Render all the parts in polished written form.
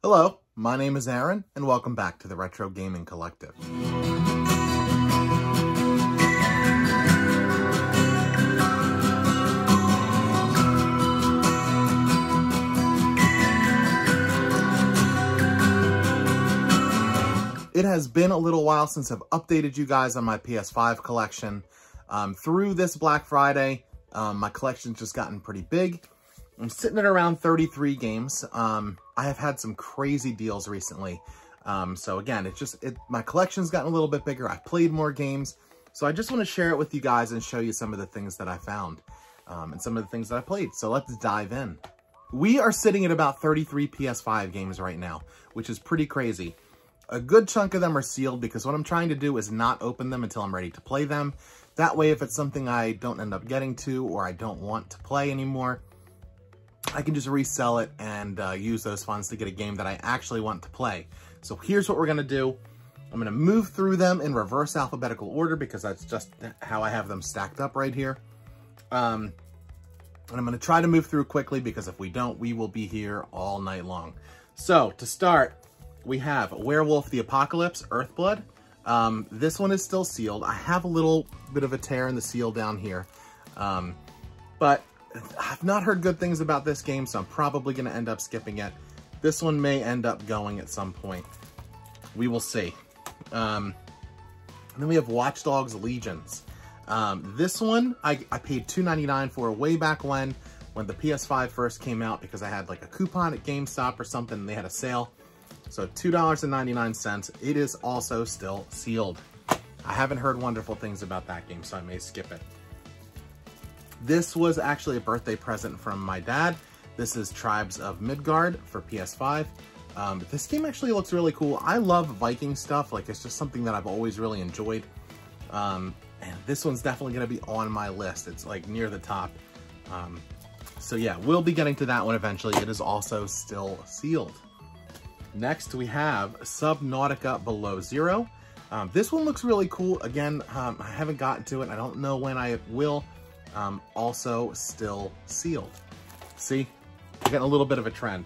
Hello, my name is Aaron, and welcome back to the Retro Gaming Collective. It has been a little while since I've updated you guys on my PS5 collection. Through this Black Friday, my collection's just gotten pretty big. I'm sitting at around 33 games. I have had some crazy deals recently. So again, my collection's gotten a little bit bigger. I've played more games. So I just want to share it with you guys and show you some of the things that I found and some of the things that I played. So let's dive in. We are sitting at about 33 PS5 games right now, which is pretty crazy. A good chunk of them are sealed because what I'm trying to do is not open them until I'm ready to play them. That way, if it's something I don't end up getting to or I don't want to play anymore, I can just resell it and use those funds to get a game that I actually want to play. So here's what we're going to do. I'm going to move through them in reverse alphabetical order because that's just how I have them stacked up right here. And I'm going to try to move through quickly because if we don't, we will be here all night long. So to start, we have Werewolf the Apocalypse, Earthblood. This one is still sealed. I have a little bit of a tear in the seal down here. But I've not heard good things about this game, so I'm probably going to end up skipping it. This one may end up going at some point. We will see. And then we have Watchdogs Legions. This one, I paid $2.99 for way back when the PS5 first came out because I had like a coupon at GameStop or something and they had a sale. So $2.99. It is also still sealed. I haven't heard wonderful things about that game, so I may skip it. This was actually a birthday present from my dad. This is Tribes of Midgard for PS5. This game actually looks really cool. I love Viking stuff. Like, it's just something that I've always really enjoyed. And this one's definitely going to be on my list. It's like near the top. So yeah, we'll be getting to that one eventually. It is also still sealed. Next, we have Subnautica Below Zero. This one looks really cool. Again, I haven't gotten to it. I don't know when I will. Also still sealed. See, we're getting a little bit of a trend.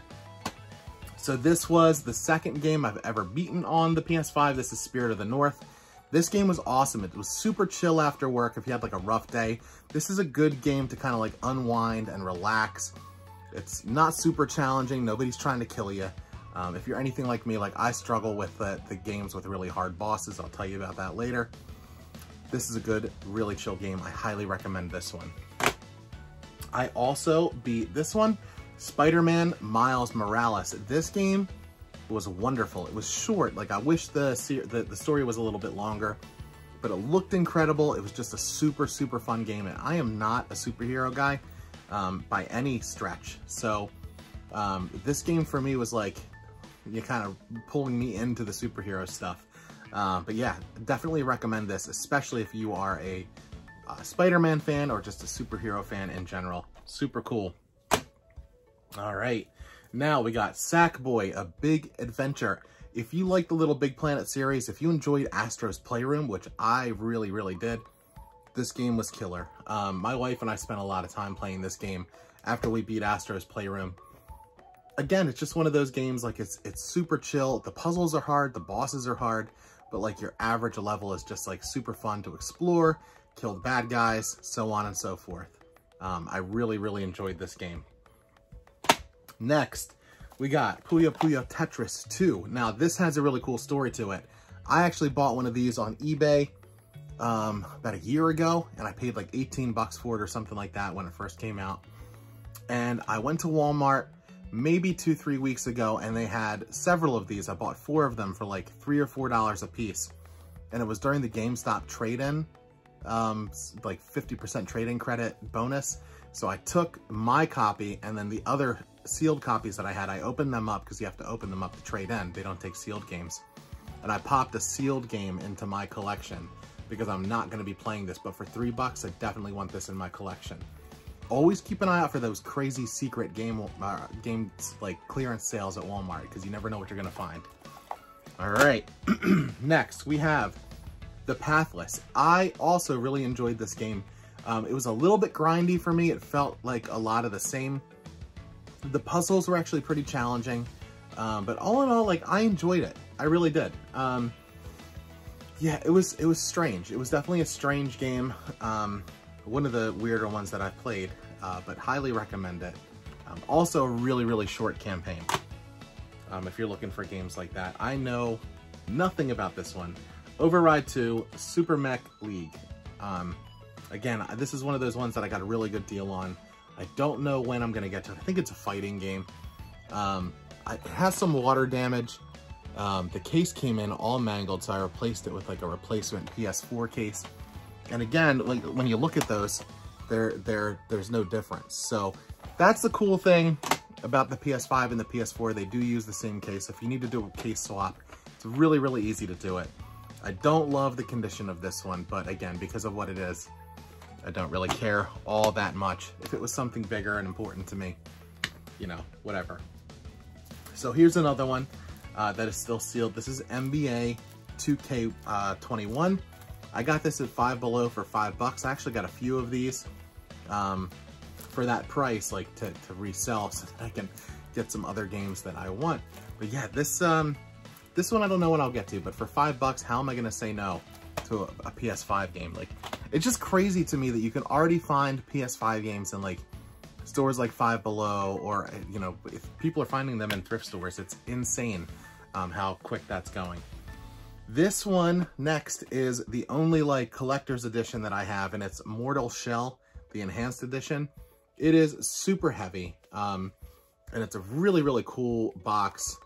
So this was the second game I've ever beaten on the PS5. This is Spirit of the North. This game was awesome. It was super chill after work if you had like a rough day. This is a good game to kind of like unwind and relax. It's not super challenging. Nobody's trying to kill you. If you're anything like me, like I struggle with the games with really hard bosses. I'll tell you about that later. This is a good, really chill game. I highly recommend this one. I also beat this one, Spider-Man Miles Morales. This game was wonderful. It was short. Like, I wish the story was a little bit longer, but it looked incredible. It was just a super, super fun game. And I am not a superhero guy by any stretch. So this game for me was like, you kind of pulling me into the superhero stuff. But yeah, definitely recommend this, especially if you are a Spider-Man fan or just a superhero fan in general. Super cool. All right, now we got Sackboy, A Big Adventure. If you like the Little Big Planet series, if you enjoyed Astro's Playroom, which I really, really did, this game was killer. My wife and I spent a lot of time playing this game after we beat Astro's Playroom. Again, it's just one of those games, like it's super chill. The puzzles are hard, the bosses are hard, but like your average level is just like super fun to explore, kill the bad guys, so on and so forth. I really, really enjoyed this game. Next, we got Puyo Puyo Tetris 2. Now, this has a really cool story to it. I actually bought one of these on eBay about a year ago, and I paid like 18 bucks for it or something like that when it first came out. And I went to Walmart maybe 2-3 weeks ago, and they had several of these. I bought 4 of them for like $3 or $4 a piece. And it was during the GameStop trade-in, like 50% trade-in credit bonus. So I took my copy, and then the other sealed copies that I had, I opened them up because you have to open them up to trade in. They don't take sealed games. And I popped a sealed game into my collection because I'm not going to be playing this, but for $3, I definitely want this in my collection. Always keep an eye out for those crazy secret games like clearance sales at Walmart because you never know what you're going to find. All right, next we have the Pathless. I also really enjoyed this game. It was a little bit grindy for me. It felt like a lot of the same. The puzzles were actually pretty challenging. But all in all, like, I enjoyed it. I really did. Yeah, it was strange. It was definitely a strange game. One of the weirder ones that I've played, but highly recommend it. Also a really, really short campaign. If you're looking for games like that. I know nothing about this one. Override 2, Super Mech League. Again, this is one of those ones that I got a really good deal on. I don't know when I'm going to get to it. I think it's a fighting game. It has some water damage. The case came in all mangled, so I replaced it with like a replacement PS4 case. And again, like when you look at those, there's no difference. So that's the cool thing about the PS5 and the PS4. They do use the same case. If you need to do a case swap, it's really, really easy to do it. I don't love the condition of this one, but again, because of what it is, I don't really care all that much. If it was something bigger and important to me, you know, whatever. So here's another one that is still sealed. This is NBA 2K21. I got this at Five Below for $5. I actually got a few of these for that price, like to resell, so that I can get some other games that I want. But yeah, this one I don't know when I'll get to, but for $5, how am I gonna say no to a PS5 game? Like, it's just crazy to me that you can already find PS5 games in like stores like Five Below, or, you know, if people are finding them in thrift stores. It's insane how quick that's going. This one next is the only like collector's edition that I have, and it's Mortal Shell, the enhanced edition. It is super heavy, and it's a really, really cool box.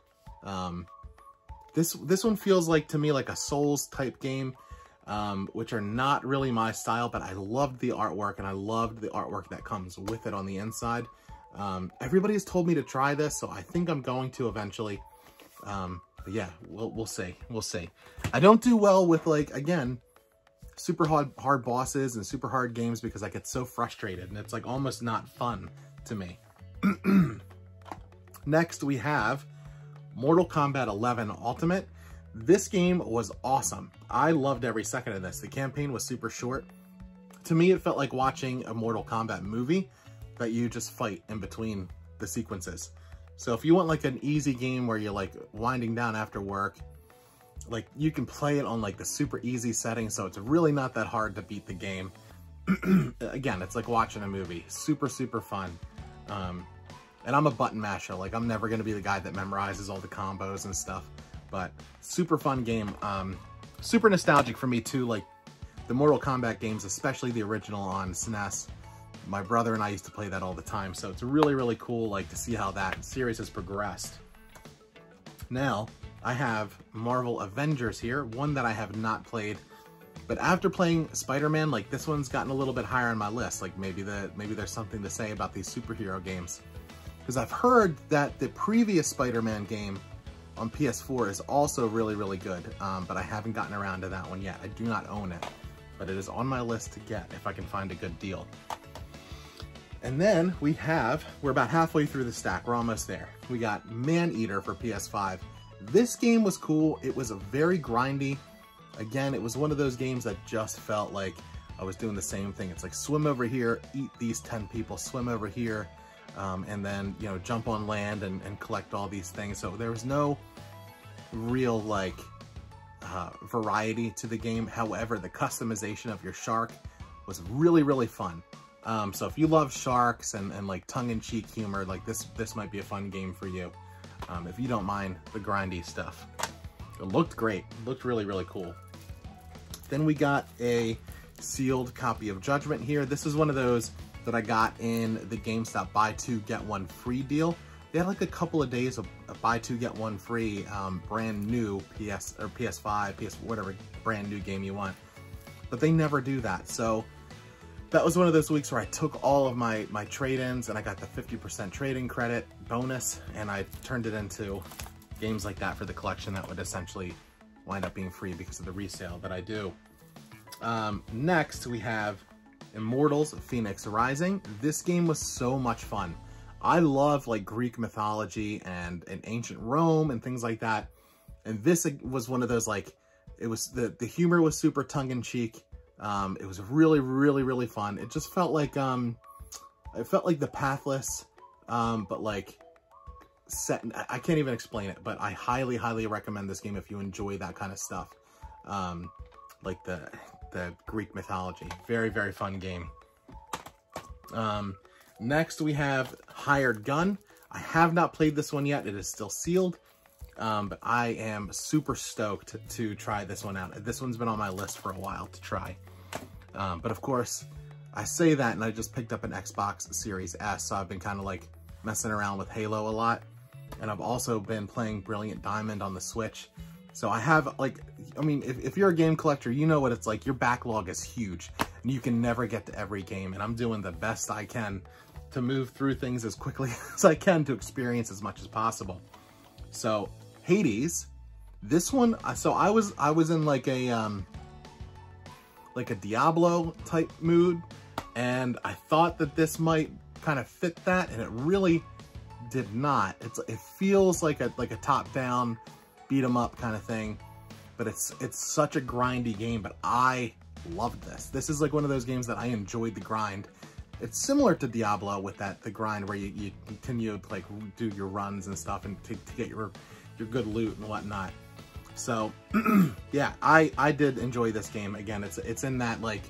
This one feels like, to me, like a Souls type game, which are not really my style, but I loved the artwork, and I loved the artwork that comes with it on the inside. Everybody has told me to try this, so I think I'm going to eventually. But yeah, we'll see. We'll see. I don't do well with, like, again, super hard bosses and super hard games because I get so frustrated, and it's like almost not fun to me. Next, we have Mortal Kombat 11 Ultimate. This game was awesome. I loved every second of this. The campaign was super short. To me, it felt like watching a Mortal Kombat movie that you just fight in between the sequences. So if you want like an easy game where you're like winding down after work, like you can play it on like the super easy setting, so it's really not that hard to beat the game. Again, it's like watching a movie. Super, super fun. And I'm a button masher. Like, I'm never going to be the guy that memorizes all the combos and stuff. But super fun game. Super nostalgic for me too. Like the Mortal Kombat games, especially the original on SNES. My brother and I used to play that all the time. So it's really, really cool, like, to see how that series has progressed. Now, I have Marvel Avengers here, one that I have not played. But after playing Spider-Man, like, this one's gotten a little bit higher on my list. Like, maybe there's something to say about these superhero games. Because I've heard that the previous Spider-Man game on PS4 is also really, really good. But I haven't gotten around to that one yet. I do not own it. But it is on my list to get if I can find a good deal. And then we're about halfway through the stack. We're almost there. We got Man-Eater for PS5. This game was cool. It was a very grindy. Again, it was one of those games that just felt like I was doing the same thing. It's like swim over here, eat these 10 people, swim over here, and then, you know, jump on land and collect all these things. So there was no real, like, variety to the game. However, the customization of your shark was really, really fun. So if you love sharks and like tongue-in-cheek humor, like this might be a fun game for you. If you don't mind the grindy stuff. It looked great. It looked really, really cool. Then we got a sealed copy of Judgment here. This is one of those that I got in the GameStop buy two, get one free deal. They had like a couple of days of buy two, get one free, brand new PS or PS5, PS, whatever brand new game you want. But they never do that. So that was one of those weeks where I took all of my trade-ins and I got the 50% trade-in credit bonus, and I turned it into games like that for the collection that would essentially wind up being free because of the resale that I do. Next, we have Immortals Phoenix Rising. This game was so much fun. I love like Greek mythology and ancient Rome and things like that. And this was one of those, like, it was, the humor was super tongue-in-cheek. It was really, really, really fun. It just felt like, it felt like the Pathless, but like set, I can't even explain it, but I highly, highly recommend this game if you enjoy that kind of stuff. Like the Greek mythology. Very, very fun game. Next we have Hired Gun. I have not played this one yet. It is still sealed. But I am super stoked to try this one out. This one's been on my list for a while to try. But of course, I say that and I just picked up an Xbox Series S, so I've been kind of like messing around with Halo a lot. And I've also been playing Brilliant Diamond on the Switch. So I have, like, I mean, if you're a game collector, you know what it's like. Your backlog is huge and you can never get to every game. And I'm doing the best I can to move through things as quickly as I can to experience as much as possible. So Hades, this one, so I was in like a Diablo type mood, and I thought that this might kind of fit that, and it really did not. It feels like a top-down beat 'em up kind of thing, but it's such a grindy game. But I loved this. This is like one of those games that I enjoyed the grind. It's similar to Diablo with the grind where you continue to like do your runs and stuff and to get your good loot and whatnot. So yeah, I did enjoy this game. Again, it's in that like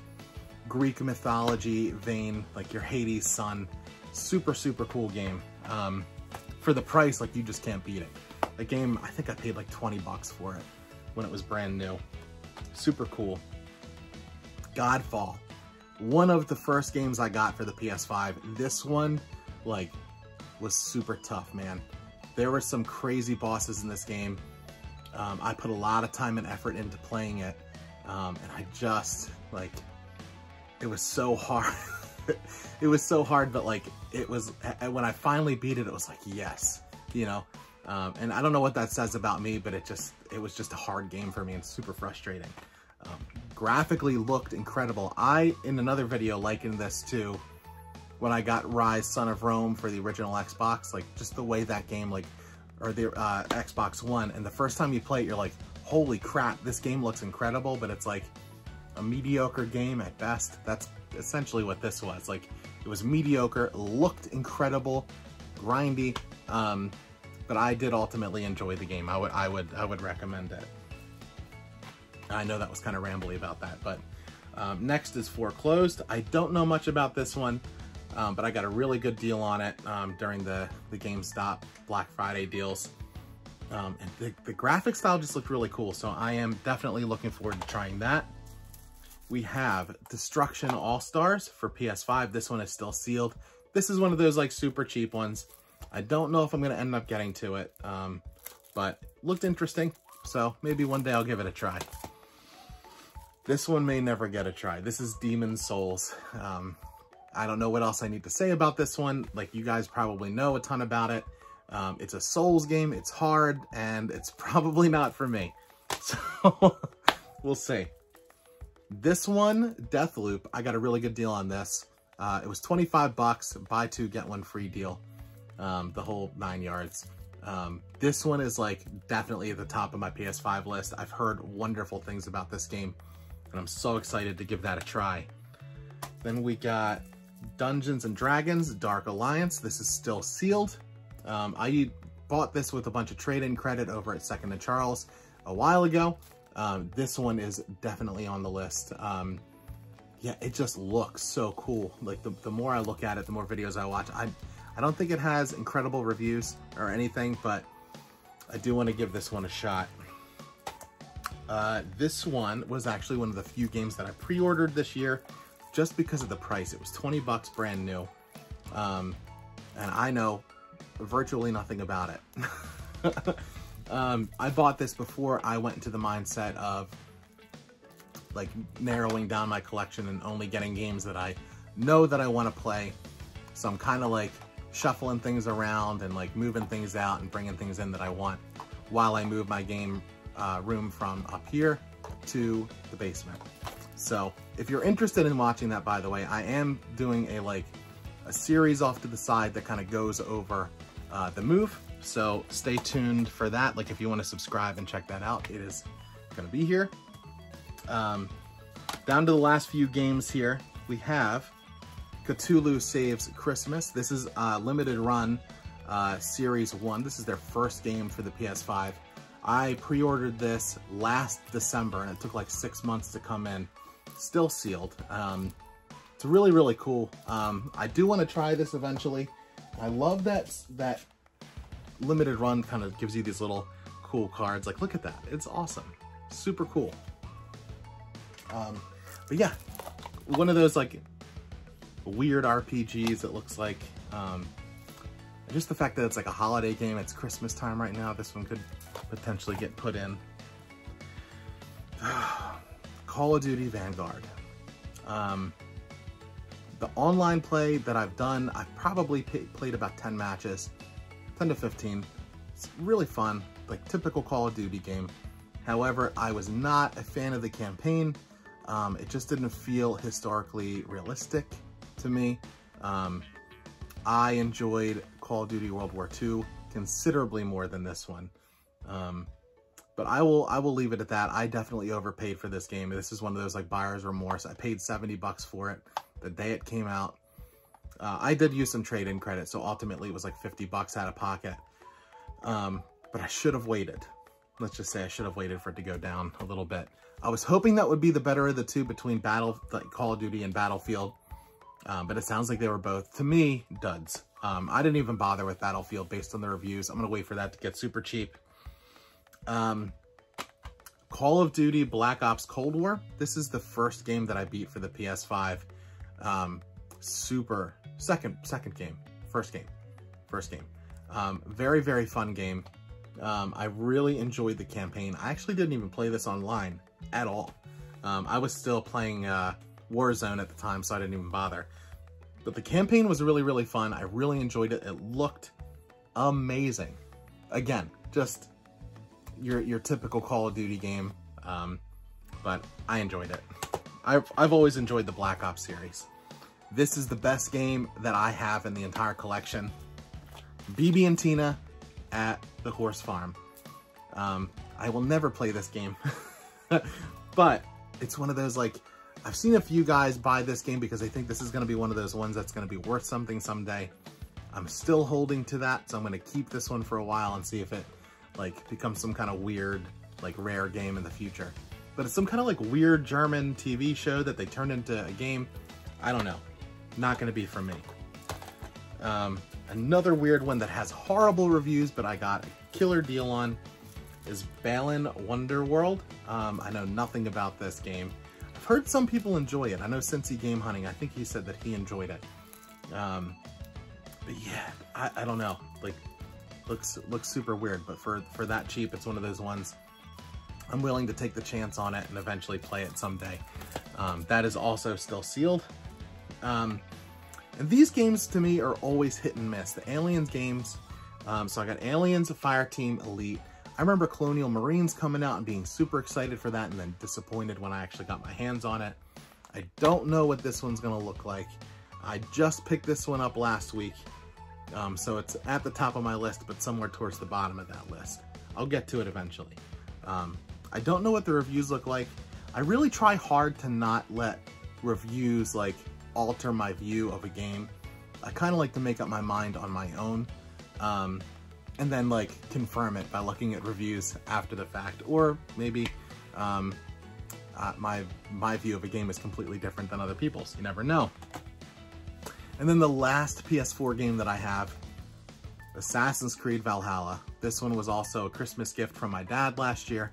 Greek mythology vein, like your Hades son. Super, super cool game. For the price, like, you just can't beat it. The game, I think I paid like 20 bucks for it when it was brand new. Super cool. Godfall. One of the first games I got for the PS5. This one, like, was super tough, man. There were some crazy bosses in this game. I put a lot of time and effort into playing it. And I just, like, it was so hard. It was so hard, but like, it was, when I finally beat it, it was like, yes, you know? And I don't know what that says about me, but it was just a hard game for me and super frustrating. Graphically looked incredible. I, in another video, likened this to when I got Rise Son of Rome for the original Xbox, like just the way that game, like, or the Xbox One, and the first time you play it, you're like, holy crap, this game looks incredible, but it's like a mediocre game at best. That's essentially what this was. Like, it was mediocre, looked incredible, grindy, but I did ultimately enjoy the game. I would recommend it. I know that was kind of rambly about that, but next is Foreclosed. I don't know much about this one, but I got a really good deal on it during the GameStop Black Friday deals. And the graphic style just looked really cool, so I am definitely looking forward to trying that. We have Destruction All-Stars for PS5. This one is still sealed. This is one of those like super cheap ones. I don't know if I'm going to end up getting to it, but looked interesting, so maybe one day I'll give it a try. This one may never get a try. This is Demon's Souls. I don't know what else I need to say about this one. Like, you guys probably know a ton about it. It's a Souls game, it's hard, and it's probably not for me. So, we'll see. This one, Deathloop, I got a really good deal on this. It was 25 bucks, buy two, get one free deal. The whole 9 yards. This one is like definitely at the top of my PS5 list. I've heard wonderful things about this game, and I'm so excited to give that a try. Then we got Dungeons and Dragons, Dark Alliance. This is still sealed. I bought this with a bunch of trade-in credit over at Second and Charles a while ago. This one is definitely on the list. Yeah, it just looks so cool. Like, the more I look at it, the more videos I watch. I don't think it has incredible reviews or anything, but I do want to give this one a shot. This one was actually one of the few games that I pre-ordered this year just because of the price. It was 20 bucks brand new. And I know virtually nothing about it. I bought this before I went into the mindset of like narrowing down my collection and only getting games that I know that I want to play. So I'm kind of like shuffling things around and like moving things out and bringing things in that I want while I move my game room from up here to the basement. So if you're interested in watching that, by the way, I am doing a series off to the side that kind of goes over the move. So stay tuned for that. Like, if you want to subscribe and check that out, it is going to be here. Down to the last few games here, we have Cthulhu Saves Christmas. This is a limited run Series 1. This is their first game for the PS5. I pre-ordered this last December, and it took like 6 months to come in. Still sealed. It's really, really cool. I do want to try this eventually. I love that limited run kind of gives you these little cool cards. Like, look at that. It's awesome. Super cool. But yeah, one of those like weird RPGs that looks like, just the fact that it's like a holiday game, it's Christmas time right now, this one could potentially get put in. Call of Duty Vanguard. The online play that I've done, I've probably played about 10 matches, 10 to 15. It's really fun, like typical Call of Duty game. However, I was not a fan of the campaign. It just didn't feel historically realistic to me. I enjoyed Call of Duty World War II considerably more than this one. But I will leave it at that. I definitely overpaid for this game. This is one of those like buyer's remorse. I paid $70 for it the day it came out. I did use some trade-in credit, so ultimately it was like $50 out of pocket. But I should have waited. Let's just say I should have waited for it to go down a little bit. I was hoping that would be the better of the two between Call of Duty and Battlefield. But it sounds like they were both, to me, duds. I didn't even bother with Battlefield based on the reviews. I'm going to wait for that to get super cheap. Call of Duty Black Ops Cold War. This is the first game that I beat for the PS5. First game. Very, very fun game. I really enjoyed the campaign. I actually didn't even play this online at all. I was still playing Warzone at the time, so I didn't even bother. But the campaign was really, really fun. I really enjoyed it. It looked amazing. Again, just your typical Call of Duty game, but I enjoyed it. I've always enjoyed the Black Ops series. This is the best game that I have in the entire collection. BB and Tina at the horse farm. I will never play this game, but it's one of those, like, I've seen a few guys buy this game because they think this is going to be one of those ones that's going to be worth something someday. I'm still holding to that, so I'm going to keep this one for a while and see if it like becomes some kind of weird, like rare game in the future. But it's some kind of like weird German TV show that they turned into a game. I don't know. Not going to be for me. Another weird one that has horrible reviews, but I got a killer deal on, is Balan Wonderworld. I know nothing about this game. I've heard some people enjoy it. I know Cincy Game Hunting, I think he said that he enjoyed it. But yeah, I don't know. Like, looks super weird, but for that cheap, it's one of those ones I'm willing to take the chance on it and eventually play it someday. That is also still sealed. And these games to me are always hit and miss. The Aliens games, so I got Aliens, Fireteam, Elite. I remember Colonial Marines coming out and being super excited for that and then disappointed when I actually got my hands on it. I don't know what this one's gonna look like. I just picked this one up last week, so it's at the top of my list, but somewhere towards the bottom of that list. I'll get to it eventually. I don't know what the reviews look like. I really try hard to not let reviews like alter my view of a game. I kind of like to make up my mind on my own, and then like confirm it by looking at reviews after the fact, or maybe my view of a game is completely different than other people's. You never know. And then the last PS4 game that I have, Assassin's Creed Valhalla. This one was also a Christmas gift from my dad last year.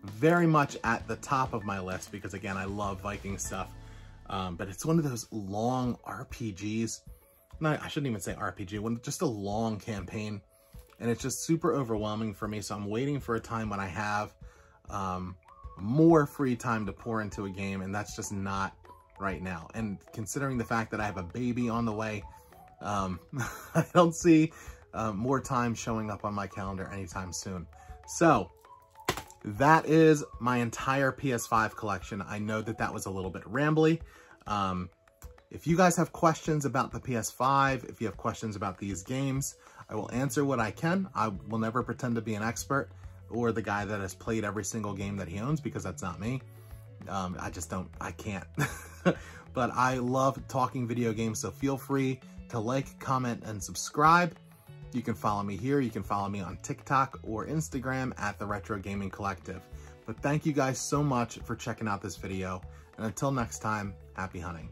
Very much at the top of my list because, again, I love Viking stuff. But it's one of those long RPGs. I shouldn't even say RPG, just a long campaign. And it's just super overwhelming for me. So I'm waiting for a time when I have more free time to pour into a game. And that's just not right now. And considering the fact that I have a baby on the way, I don't see more time showing up on my calendar anytime soon. So that is my entire PS5 collection. I know that that was a little bit rambly. If you guys have questions about the PS5, if you have questions about these games, I will answer what I can. I will never pretend to be an expert or the guy that has played every single game that he owns, because that's not me. I can't. But I love talking video games, so feel free to like, comment, and subscribe. You can follow me here. You can follow me on TikTok or Instagram at The Retro Gaming Collective. But thank you guys so much for checking out this video. And until next time, happy hunting.